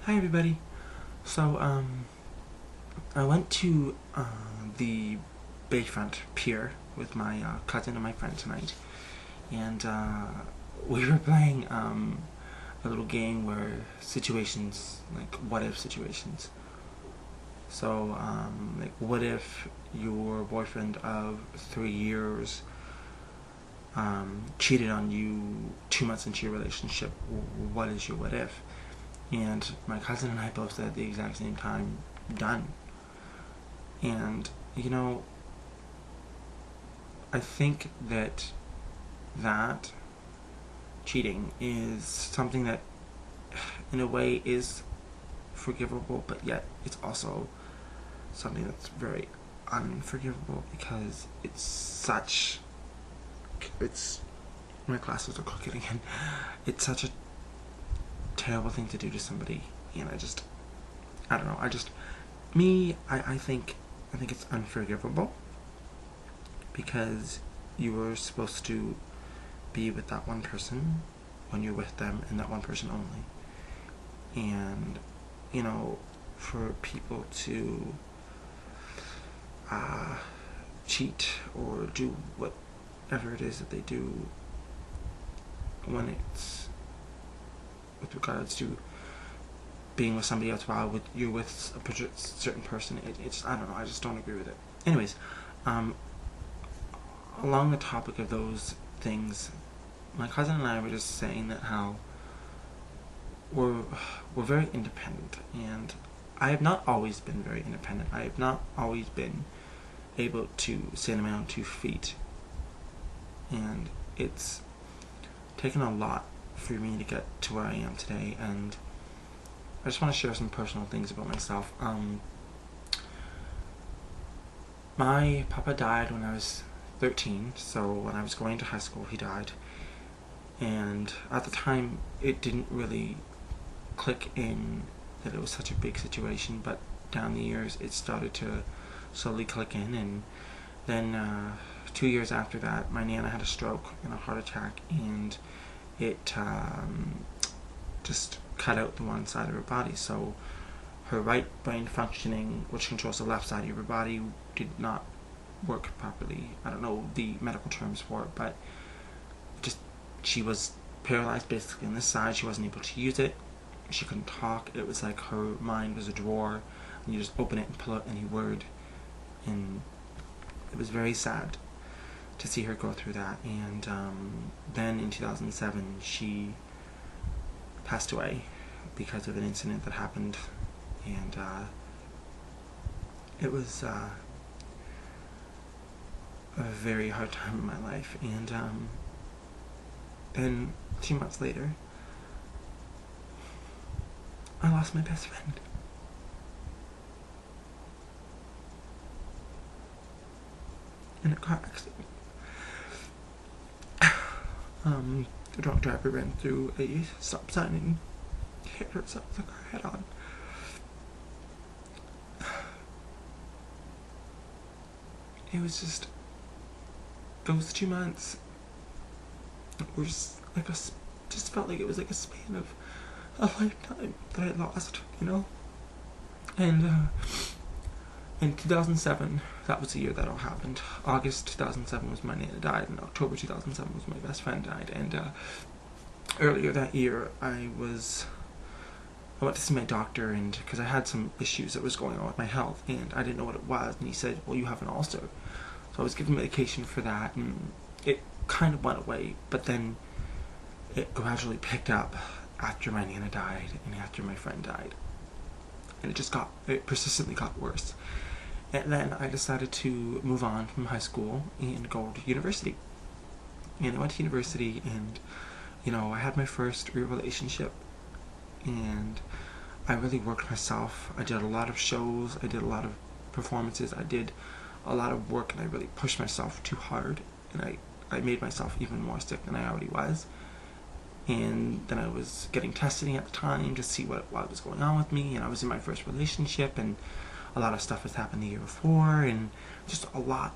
Hi everybody. So, I went to the Bayfront Pier with my cousin and my friend tonight, and we were playing a little game where situations, like what if situations. So, like, what if your boyfriend of 3 years cheated on you 2 months into your relationship? What is your what if? And my cousin and I both said at the exact same time, done. And, I think that cheating is something that, in a way, is forgivable, but yet it's also something that's very unforgivable because it's, my glasses are crooked again. It's such a terrible thing to do to somebody, and I don't know, I think it's unforgivable because you were supposed to be with that one person when you're with them and that one person only. And, for people to cheat or do whatever it is that they do when it's with regards to being with somebody else while you're with a certain person, it's, I don't know, I just don't agree with it. Anyways, along the topic of those things, my cousin and I were just saying that how we're very independent, and I have not always been very independent. I have not always been able to stand on my own 2 feet, and it's taken a lot for me to get to where I am today. And I just want to share some personal things about myself. My papa died when I was 13, so when I was going to high school, he died. And at the time, it didn't really click in that it was such a big situation, but down the years, it started to slowly click in. And then 2 years after that, my Nana had a stroke and a heart attack, and it just cut out the one side of her body. So her right brain functioning, which controls the left side of her body, did not work properly. I don't know the medical terms for it, but she was paralyzed basically on this side. She wasn't able to use it. She couldn't talk. It was like her mind was a drawer, and you just open it and pull out any word. And it was very sad to see her go through that. And then in 2007, she passed away because of an incident that happened, and it was a very hard time in my life. And then 2 months later, I lost my best friend. In a car accident. The drunk driver ran through a stop sign and hit herself with the car head on. It was just, those 2 months were just like just felt like it was like a span of a lifetime that I lost, And in 2007, that was the year that all happened. August 2007 was my Nana died, and October 2007 was my best friend died. And earlier that year, I went to see my doctor, and because I had some issues that was going on with my health, and I didn't know what it was, and he said, well, you have an ulcer. So I was given medication for that, and it kind of went away, but then it gradually picked up after my Nana died and after my friend died. And it persistently got worse. And then I decided to move on from high school and go to university. And I went to university, and, I had my first real relationship, and I really worked myself. I did a lot of shows, I did a lot of performances, I did a lot of work, and I really pushed myself too hard, and I made myself even more sick than I already was. And then I was getting tested at the time to see what was going on with me, and I was in my first relationship, and a lot of stuff has happened the year before, and just a lot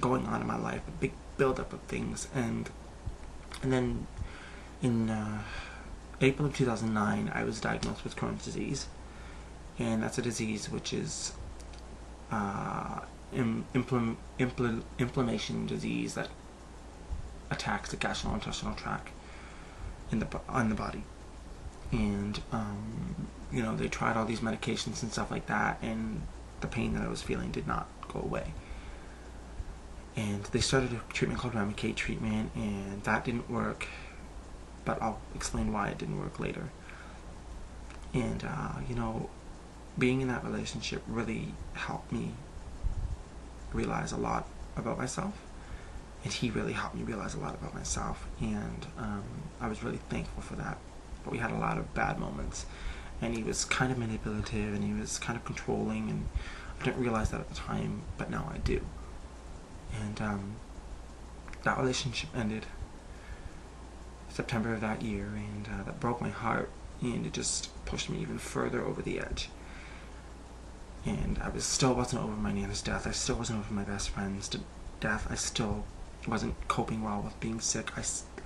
going on in my life, a big buildup of things. And then in April of 2009, I was diagnosed with Crohn's disease, and that's a disease which is inflammation disease that attacks the gastrointestinal tract on the body. And they tried all these medications and stuff like that, and the pain that I was feeling did not go away. And they started a treatment called Remicade treatment, and that didn't work, but I'll explain why it didn't work later. And being in that relationship really helped me realize a lot about myself, and he really helped me realize a lot about myself, and I was really thankful for that. But we had a lot of bad moments, and he was kind of manipulative, and he was kind of controlling, and I didn't realize that at the time, but now I do. And that relationship ended September of that year, and that broke my heart, and it just pushed me even further over the edge. And I still wasn't over my Nana's death. I still wasn't over my best friend's death. I still wasn't coping well with being sick.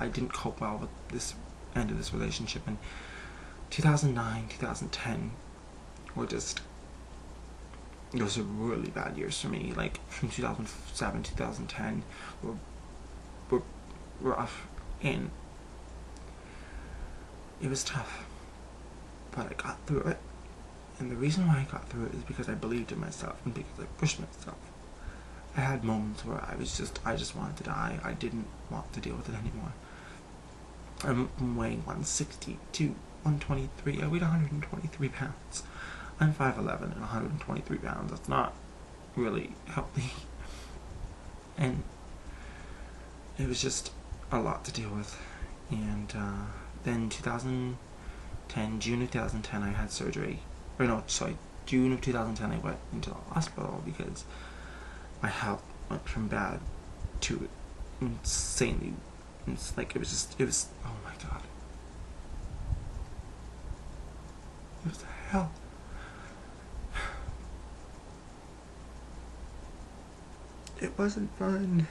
I didn't cope well with this end of this relationship. And 2009, 2010 were just, those are really bad years for me. Like from 2007, 2010 were rough, and it was tough, but I got through it. And the reason why I got through it is because I believed in myself and because I pushed myself. I had moments where I just wanted to die. I didn't want to deal with it anymore. I'm weighing 162, 123. I weighed 123 pounds. I'm 5'11" and 123 pounds. That's not really healthy. And it was just a lot to deal with. And then June of 2010, I had surgery. June of 2010, I went into the hospital because my health went from bad to insanely. It's like, it was, oh my god. It was hell. It wasn't fun.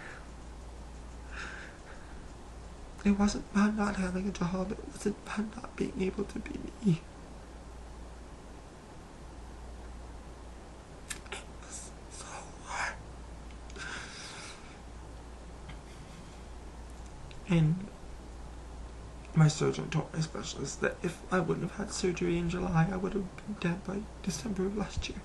It wasn't fun not having a job. It wasn't fun not being able to be me. It was so hard. And my surgeon told my specialist that if I wouldn't have had surgery in July, I would have been dead by December of last year.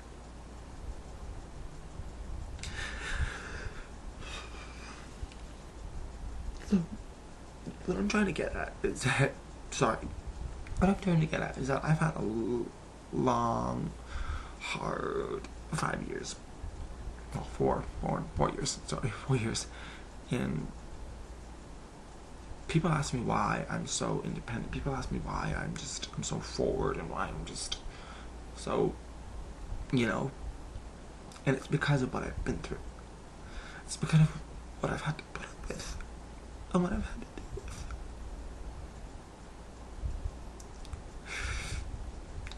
So, what I'm trying to get at is that, I've had a long, hard 5 years. Well, 4 years, 4 years. And people ask me why I'm so independent. People ask me why I'm so forward, and why I'm just so, and it's because of what I've been through. It's because of what I've had to put up with, and what I've had to deal with.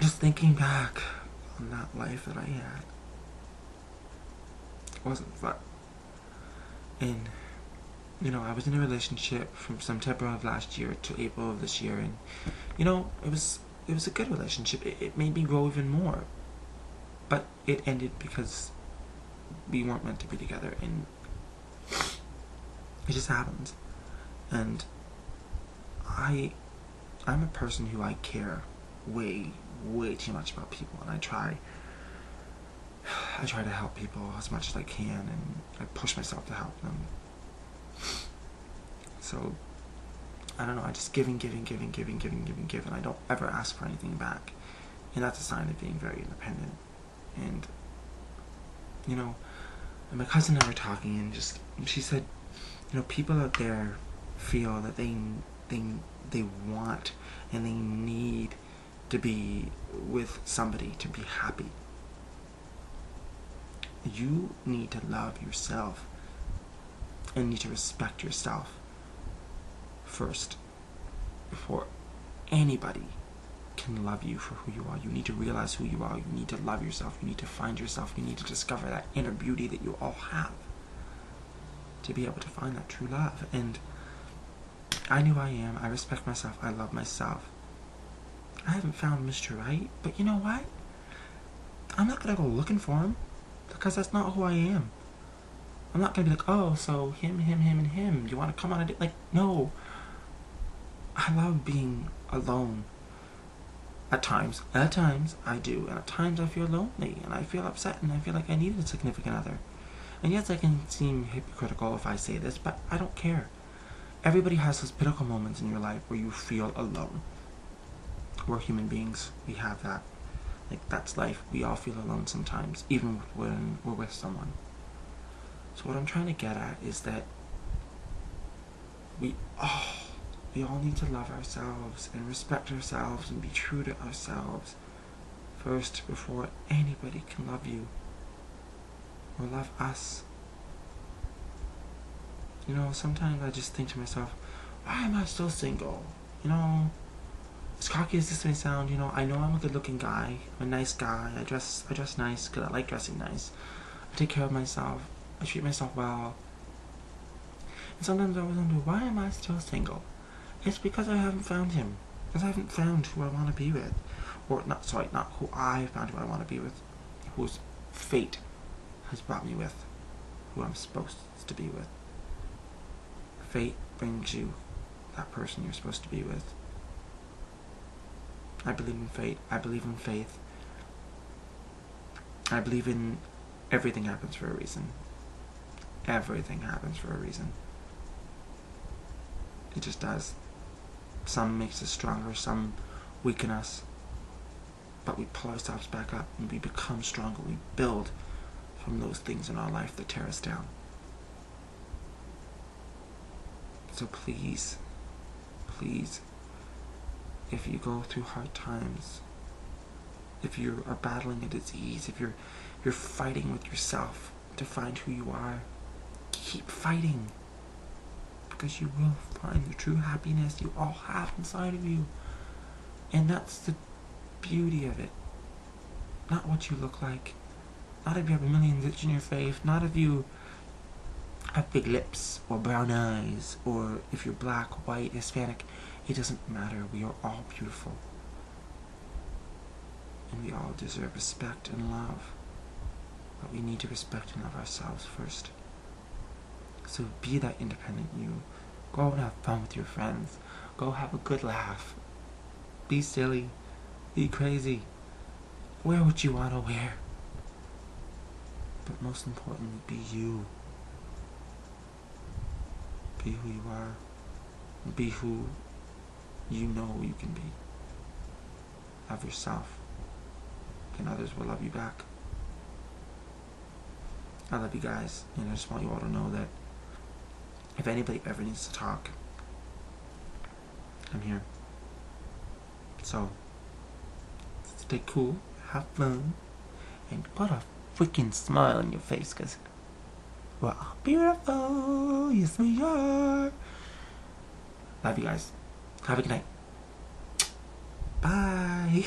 Just thinking back on that life that I had, it wasn't fun. And I was in a relationship from September of last year to April of this year, and it was a good relationship. It made me grow even more, but it ended because we weren't meant to be together, and it just happened. And I'm a person who I care way too much about people, and I try to help people as much as I can, and I push myself to help them. So, I don't know, I just give, and I don't ever ask for anything back. And that's a sign of being very independent. And, and my cousin and I were talking, and she said, people out there feel that they want and they need to be with somebody to be happy. You need to love yourself and need to respect yourself first before anybody can love you for who you are. You need to realize who you are. You need to love yourself. You need to find yourself. You need to discover that inner beauty that you all have to be able to find that true love. And I know who I am. I respect myself. I love myself. I haven't found Mr. Right, but you know what? I'm not gonna go looking for him, because that's not who I am. I'm not gonna be like, oh, so him, and him. You want to come on a date? Like, no. I love being alone. At times I do, and at times I feel lonely, and I feel upset, and I feel like I need a significant other. And yes, I can seem hypocritical if I say this, but I don't care. Everybody has those pinnacle moments in your life where you feel alone. We're human beings. We have that. Like, that's life. We all feel alone sometimes, even when we're with someone. So what I'm trying to get at is that we all need to love ourselves and respect ourselves and be true to ourselves first before anybody can love you or love us. You know, sometimes I just think to myself, why am I still single? You know, as cocky as this may sound, you know I'm a good-looking guy. I'm a nice guy. I dress nice because I like dressing nice. I take care of myself. I treat myself well. And sometimes I wonder, why am I still single? It's because I haven't found him. Because I haven't found who I want to be with. Or, not who I found who I want to be with. Whose fate has brought me with. Who I'm supposed to be with. Fate brings you that person you're supposed to be with. I believe in fate. I believe in faith. I believe in everything happens for a reason. Everything happens for a reason. It just does. Some makes us stronger, some weaken us. But we pull ourselves back up and we become stronger. We build from those things in our life that tear us down. So please, if you go through hard times, if you are battling a disease, if you're fighting with yourself to find who you are, keep fighting. Because you will find the true happiness you all have inside of you. And that's the beauty of it. Not what you look like. Not if you have a million zits in your face. Not if you have big lips or brown eyes, or if you're black, white, Hispanic. It doesn't matter. We are all beautiful. And we all deserve respect and love. But we need to respect and love ourselves first. So be that independent you. Go and have fun with your friends. Go have a good laugh. Be silly. Be crazy. Wear what you want to wear. But most importantly, be you. Be who you are. Be who you know you can be. Love yourself. And others will love you back. I love you guys. And I just want you all to know that if anybody ever needs to talk, I'm here. So, stay cool, have fun, and put a freaking smile on your face, because we're all beautiful. Yes, we are. Love you guys. Have a good night. Bye.